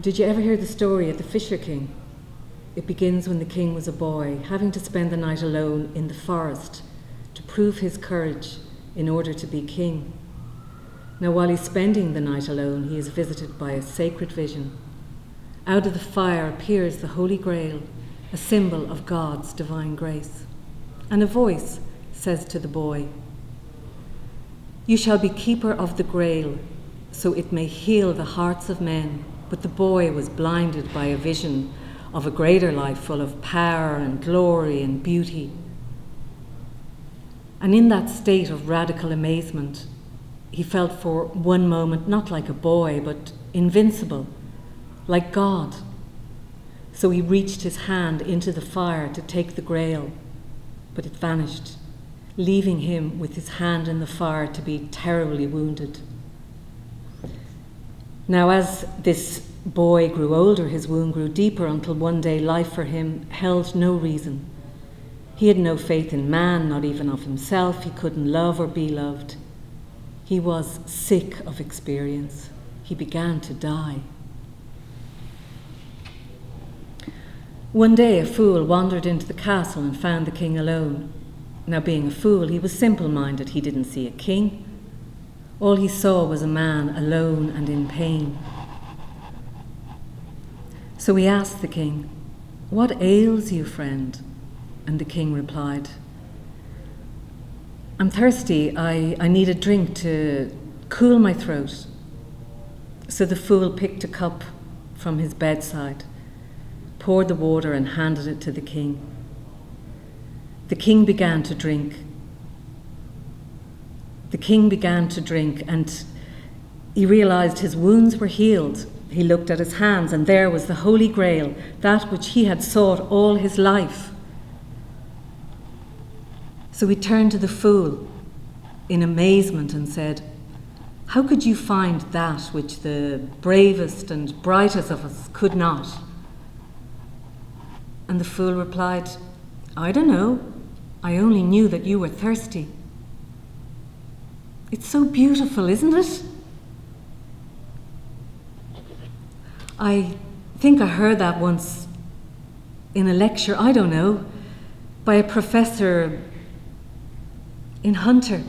Did you ever hear the story of the Fisher King? It begins when the king was a boy, having to spend the night alone in the forest to prove his courage in order to be king. Now, while he's spending the night alone, he is visited by a sacred vision. Out of the fire appears the Holy Grail, a symbol of God's divine grace. And a voice says to the boy, "You shall be keeper of the Grail, so it may heal the hearts of men." But the boy was blinded by a vision of a greater life full of power and glory and beauty. And in that state of radical amazement, he felt for one moment not like a boy, but invincible, like God. So he reached his hand into the fire to take the Grail, but it vanished, leaving him with his hand in the fire to be terribly wounded. Now, as this boy grew older, his wound grew deeper until one day life for him held no reason. He had no faith in man, not even of himself. He couldn't love or be loved. He was sick of experience. He began to die. One day a fool wandered into the castle and found the king alone. Now, being a fool, he was simple-minded. He didn't see a king. All he saw was a man alone and in pain. So he asked the king, "What ails you, friend?" And the king replied, "I'm thirsty. I need a drink to cool my throat." So the fool picked a cup from his bedside, poured the water and handed it to the king. The king began to drink. And he realized his wounds were healed. He looked at his hands, and there was the Holy Grail, that which he had sought all his life. So he turned to the fool in amazement and said, "How could you find that which the bravest and brightest of us could not?" And the fool replied, "I don't know. I only knew that you were thirsty." It's so beautiful, isn't it? I think I heard that once in a lecture, I don't know, by a professor in Hunter.